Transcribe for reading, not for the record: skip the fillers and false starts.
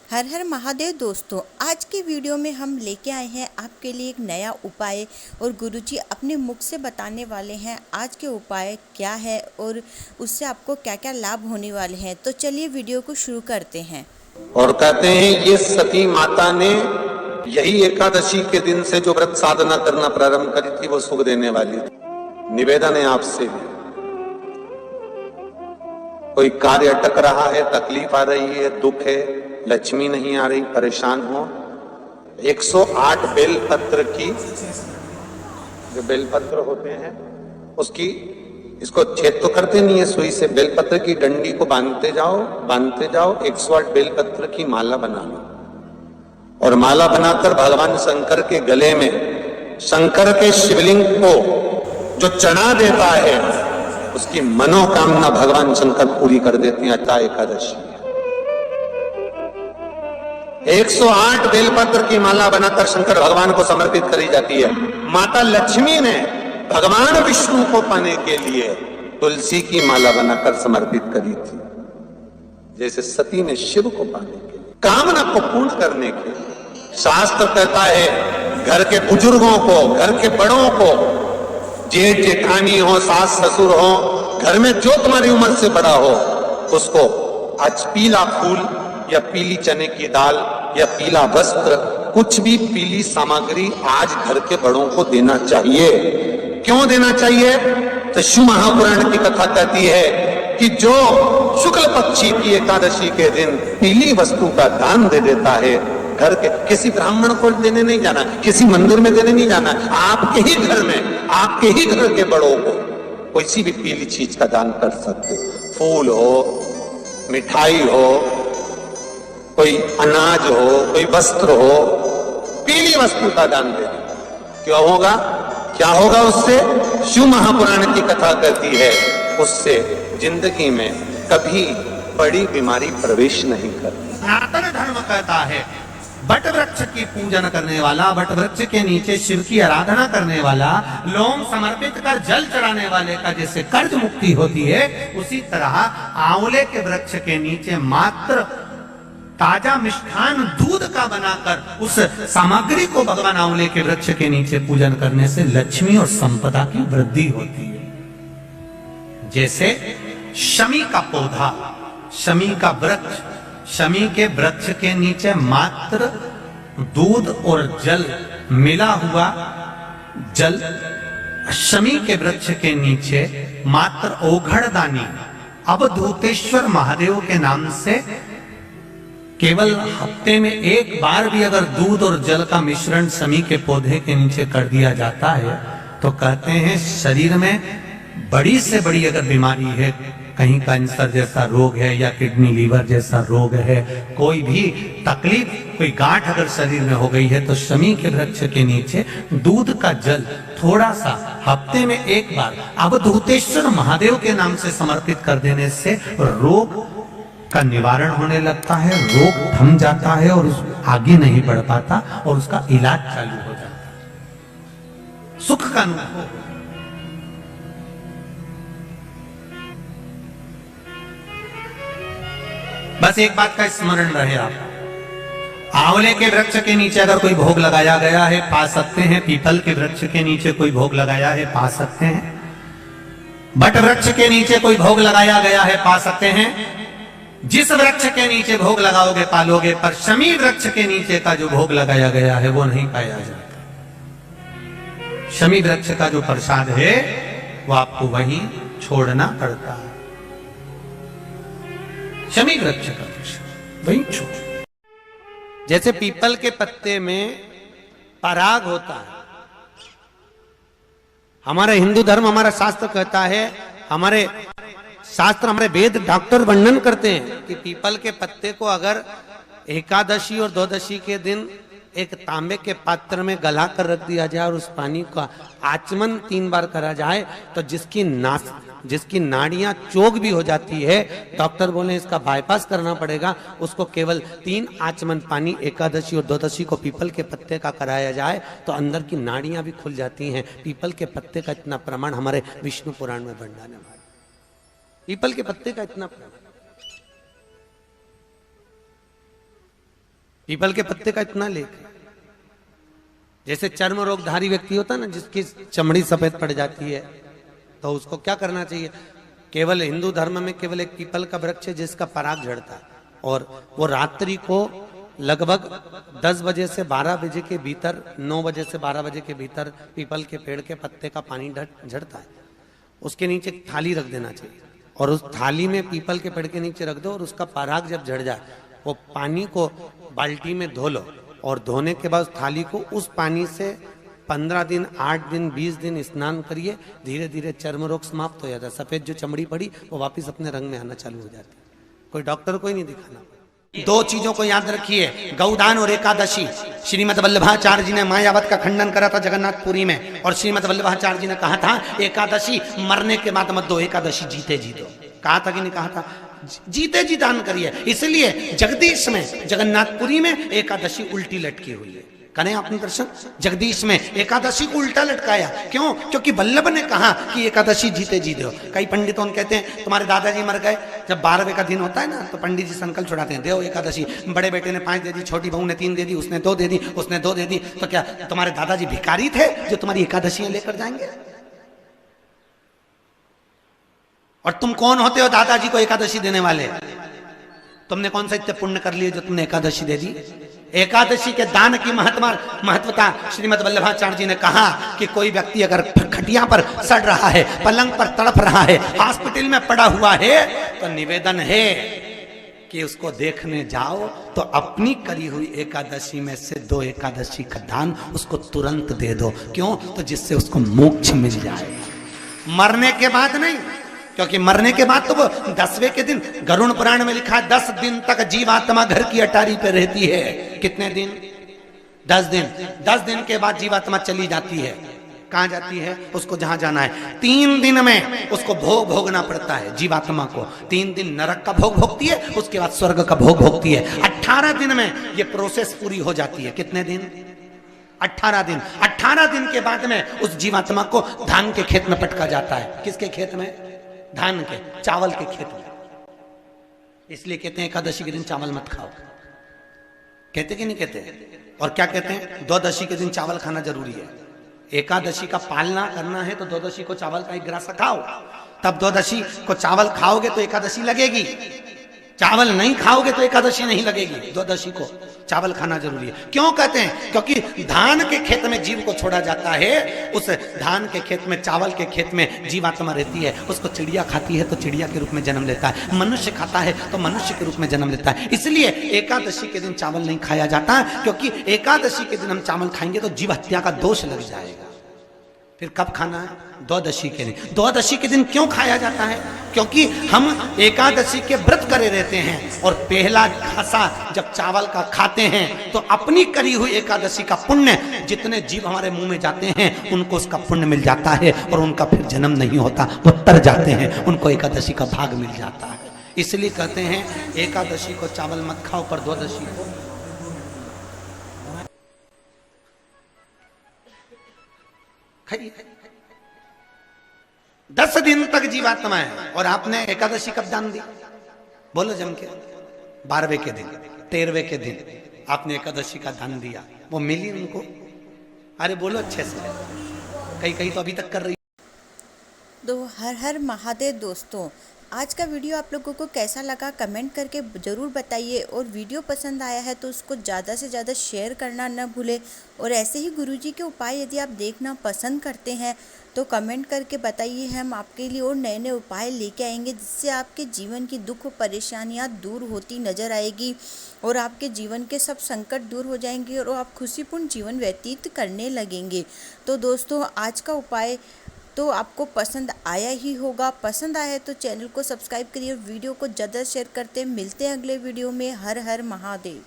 हर हर महादेव दोस्तों, आज की वीडियो में हम लेके आए हैं आपके लिए एक नया उपाय और गुरुजी अपने मुख से बताने वाले हैं आज के उपाय क्या है और उससे आपको क्या क्या लाभ होने वाले हैं। तो चलिए वीडियो को शुरू करते हैं। और कहते हैं ये सती माता ने यही एकादशी के दिन से जो व्रत साधना करना प्रारंभ करी थी वो सुख देने वाली थी। निवेदन है आपसे भी, कोई कार्य अटक रहा है, तकलीफ आ रही है, दुख है, लक्ष्मी नहीं आ रही, परेशान हो, 108 बेलपत्र की जो बेलपत्र होते हैं उसकी, इसको छेद तो करते नहीं है सुई से, बेलपत्र की डंडी को बांधते जाओ 108 बेलपत्र की माला बना लो और माला बनाकर भगवान शंकर के गले में, शंकर के शिवलिंग को जो चढ़ा देता है उसकी मनोकामना भगवान शंकर पूरी कर देते हैं। अटा एकादशी 108 बेलपत्र की माला बनाकर शंकर भगवान को समर्पित करी जाती है। माता लक्ष्मी ने भगवान विष्णु को पाने के लिए तुलसी की माला बनाकर समर्पित करी थी, जैसे सती ने शिव को पाने के लिए, कामना को पूर्ण करने के लिए। शास्त्र कहता है घर के बुजुर्गों को, घर के बड़ों को, जेठ जेठानी हो, सास ससुर हो, घर में जो तुम्हारी उम्र से बड़ा हो, उसको आज पीला फूल या पीली चने की दाल या पीला वस्त्र, कुछ भी पीली सामग्री आज घर के बड़ों को देना चाहिए। क्यों देना चाहिए? तो शिव महापुराण की कथा कहती है कि जो शुक्ल पक्षी की एकादशी के दिन पीली वस्तु का दान दे देता है, घर के किसी ब्राह्मण को देने नहीं जाना, किसी मंदिर में देने नहीं जाना, आपके ही घर में, आपके ही घर के बड़ों को किसी भी पीली चीज का दान कर सकते। फूल हो, मिठाई हो, कोई अनाज हो, कोई वस्त्र हो, पीली वस्तु का दान दे दे। क्यों होगा? क्या होगा उससे? शिव महापुराण की कथा कहती है उससे जिंदगी में कभी बड़ी बीमारी प्रवेश नहीं करती। सनातन धर्म कहता है बट वृक्ष की पूजन करने वाला, बट वृक्ष के नीचे शिव की आराधना करने वाला, लोम समर्पित कर जल चढ़ाने वाले का जैसे कर्ज मुक्ति होती है, उसी तरह आंवले के वृक्ष के नीचे मात्र ताजा मिष्ठान दूध का बनाकर उस सामग्री को भगवान आंवले के वृक्ष के नीचे पूजन करने से लक्ष्मी और संपदा की वृद्धि होती है। जैसे शमी का पौधा, शमी का वृक्ष, शमी के वृक्ष के नीचे मात्र दूध और जल मिला हुआ जल, शमी के वृक्ष के नीचे मात्र ओघड़दानी अवधूतेश्वर महादेव के नाम से केवल हफ्ते में एक बार भी अगर दूध और जल का मिश्रण शमी के पौधे के नीचे कर दिया जाता है तो कहते हैं शरीर में बड़ी से बड़ी अगर बीमारी है, कहीं कैंसर जैसा रोग है या किडनी लीवर जैसा रोग है, कोई भी तकलीफ, कोई गांठ अगर शरीर में हो गई है, तो शमी के वृक्ष के नीचे दूध का जल थोड़ा सा हफ्ते में एक बार अवधूतेश्वर महादेव के नाम से समर्पित कर देने से रोग का निवारण होने लगता है, रोग थम जाता है और आगे नहीं बढ़ पाता और उसका इलाज चालू हो जाता है, सुख का अनुभव। बस एक बात का स्मरण रहे, आप आंवले के वृक्ष के नीचे अगर कोई भोग लगाया गया है पा सकते हैं, पीपल के वृक्ष के नीचे कोई भोग लगाया है पा सकते हैं, बट वृक्ष के नीचे कोई भोग लगाया गया है पा सकते हैं। जिस वृक्ष के नीचे भोग लगाओगे पालोगे, पर शमी वृक्ष के नीचे का जो भोग लगाया गया है वो नहीं पाया जाता। शमी वृक्ष का जो प्रसाद है वो आपको वहीं छोड़ना पड़ता है। शमी वृक्ष का प्रसाद वहीं छोड़, जैसे पीपल के पत्ते में पराग होता है। हमारा हिंदू धर्म, हमारा शास्त्र कहता है, हमारे शास्त्र, हमारे वेद डॉक्टर वर्णन करते हैं कि पीपल के पत्ते को अगर एकादशी और द्वादशी के दिन एक तांबे के पात्र में गला कर रख दिया जाए और उस पानी का आचमन 3 बार करा जाए तो जिसकी नाड़ियां चोक भी हो जाती है, डॉक्टर बोले इसका बाईपास करना पड़ेगा, उसको केवल 3 आचमन पानी एकादशी और द्वादशी को पीपल के पत्ते का कराया जाए तो अंदर की नाड़ियां भी खुल जाती हैं। पीपल के पत्ते का इतना प्रमाण हमारे विष्णु पुराण में वर्णन है। पीपल के पत्ते का इतना प्रमाण। पीपल के पत्ते का इतना लेख है। जैसे चर्म रोगधारी व्यक्ति होता है ना, जिसकी चमड़ी सफेद पड़ जाती है, तो उसको क्या करना चाहिए? केवल हिंदू धर्म में केवल एक पीपल का वृक्ष है जिसका पराग झड़ता है, और वो रात्रि को लगभग 10 बजे से 12 बजे के भीतर, 9 बजे से 12 बजे के भीतर पीपल के पेड़ के पत्ते का पानी झड़ता है, उसके नीचे एक थाली रख देना चाहिए, और उस थाली में पीपल के पेड़ के नीचे रख दो, और उसका पराग जब झड़ जाए वो पानी को बाल्टी में धो लो, और धोने के बाद थाली को उस पानी से 15 दिन, 8 दिन, 20 दिन स्नान करिए, धीरे धीरे चर्म रोग समाप्त हो जाता है। सफेद जो चमड़ी पड़ी वो वापस अपने रंग में आना चालू हो जाती है। कोई डॉक्टर को ही नहीं दिखाना। 2 चीजों को याद रखिए, गौदान और एकादशी। श्रीमद वल्लभाचार्य जी ने मायावत का खंडन करा था जगन्नाथपुरी में, और श्रीमद वल्लभाचार्य जी ने कहा था एकादशी मरने के बाद मत दो, एकादशी जीते जी दो। कहा था कि नहीं कहा था? जीते जी दान करिए। इसलिए जगदीश में, जगन्नाथपुरी में एकादशी उल्टी लटकी हुई है। करें आपने दर्शन? जगदीश में एकादशी को उल्टा लटकाया, क्यों? क्योंकि वल्लभ ने कहा कि एकादशी जीते जी दो। कई पंडितों कहते हैं तुम्हारे दादाजी मर गए, जब 12वें का दिन होता है ना, तो पंडित जी संकल्प छुड़ाते हैं, दो एकादशी। बड़े बेटे ने 5 दे दी, छोटी बहू ने 3 दे दी, उसने 2 दे दी, उसने 2 दे दी, तो क्या तुम्हारे दादाजी भिखारी थे जो तुम्हारी एकादशियां लेकर जाएंगे? और तुम कौन होते हो दादाजी को एकादशी देने वाले? तुमने कौन सा इतने पुण्य कर लिए जो तुमने एकादशी दे दी? एकादशी के दान की महत्वता श्रीमद वल्लभाचार्य जी ने कहा कि कोई व्यक्ति अगर खटिया पर सड़ रहा है, पलंग पर तड़प रहा है, हॉस्पिटल में पड़ा हुआ है, तो निवेदन है कि उसको देखने जाओ तो अपनी करी हुई एकादशी में से 2 एकादशी का दान उसको तुरंत दे दो। क्यों? तो जिससे उसको मोक्ष मिल जाए, मरने के बाद नहीं। क्योंकि मरने के बाद तो वो 10वें के दिन, गरुड़ पुराण में लिखा है 10 दिन तक जीवात्मा घर की अटारी पे रहती है। कितने दिन? 10 दिन। 10 दिन के बाद जीवात्मा चली जाती है। कहां जाती है? उसको जहां जाना है। 3 दिन में उसको भोग भोगना पड़ता है जीवात्मा को। 3 दिन नरक का भोग भोगती है, उसके बाद स्वर्ग का भोग भोगती है। 18 दिन में ये प्रोसेस पूरी हो जाती है। कितने दिन? 18 दिन। 18 दिन के बाद में उस जीवात्मा को धान के खेत में पटका जाता है। किसके खेत में? धान के, चावल के खेत में। इसलिए कहते हैं एकादशी के दिन चावल मत खाओ। कहते कि नहीं कहते? और क्या कहते हैं? द्वादशी के दिन चावल खाना जरूरी है। एकादशी का पालना करना है तो द्वादशी को चावल का 1 गिरास खाओ, तब द्वादशी को चावल खाओगे तो एकादशी लगेगी। चावल नहीं खाओगे तो एकादशी नहीं लगेगी। द्वादशी को चावल खाना जरूरी है। क्यों कहते हैं? क्योंकि धान के खेत में जीव को छोड़ा जाता है, उस धान के खेत में, चावल के खेत में जीवात्मा रहती है। उसको चिड़िया खाती है तो चिड़िया के रूप में जन्म लेता है, मनुष्य खाता है तो मनुष्य के रूप में जन्म लेता है। इसलिए एकादशी के दिन चावल नहीं खाया जाता, क्योंकि एकादशी के दिन हम चावल खाएंगे तो जीव हत्या का दोष लग जाएगा। फिर कब खाना है? द्वादशी के दिन। द्वादशी के दिन क्यों खाया जाता है? क्योंकि हम एकादशी के व्रत करे रहते हैं, और पहला घासा जब चावल का खाते हैं तो अपनी करी हुई एकादशी का पुण्य, जितने जीव हमारे मुंह में जाते हैं उनको उसका पुण्य मिल जाता है, और उनका फिर जन्म नहीं होता, वो तर जाते हैं, उनको एकादशी का भाग मिल जाता है। इसलिए कहते हैं एकादशी को चावल मत खाओ, पर द्वादशी को खाइए। 10 दिन तक जीवात्मा है, और आपने एकादशी कब दान दी? बोलो जम के। 12वें के दिन, 13वें के दिन आपने एकादशी का दान दिया, वो मिली उनको? अरे बोलो अच्छे से। कई तो अभी तक कर रही। तो हर हर महादेव दोस्तों, आज का वीडियो आप लोगों को कैसा लगा कमेंट करके ज़रूर बताइए, और वीडियो पसंद आया है तो उसको ज़्यादा से ज़्यादा शेयर करना न भूलें। और ऐसे ही गुरुजी के उपाय यदि आप देखना पसंद करते हैं तो कमेंट करके बताइए, हम आपके लिए और नए नए उपाय लेके आएंगे, जिससे आपके जीवन की दुख परेशानियां दूर होती नज़र आएगी, और आपके जीवन के सब संकट दूर हो जाएंगे, और आप खुशीपूर्ण जीवन व्यतीत करने लगेंगे। तो दोस्तों, आज का उपाय तो आपको पसंद आया ही होगा। पसंद आया है तो चैनल को सब्सक्राइब करिए और वीडियो को ज़्यादा शेयर करते हैं। मिलते हैं अगले वीडियो में। हर हर महादेव।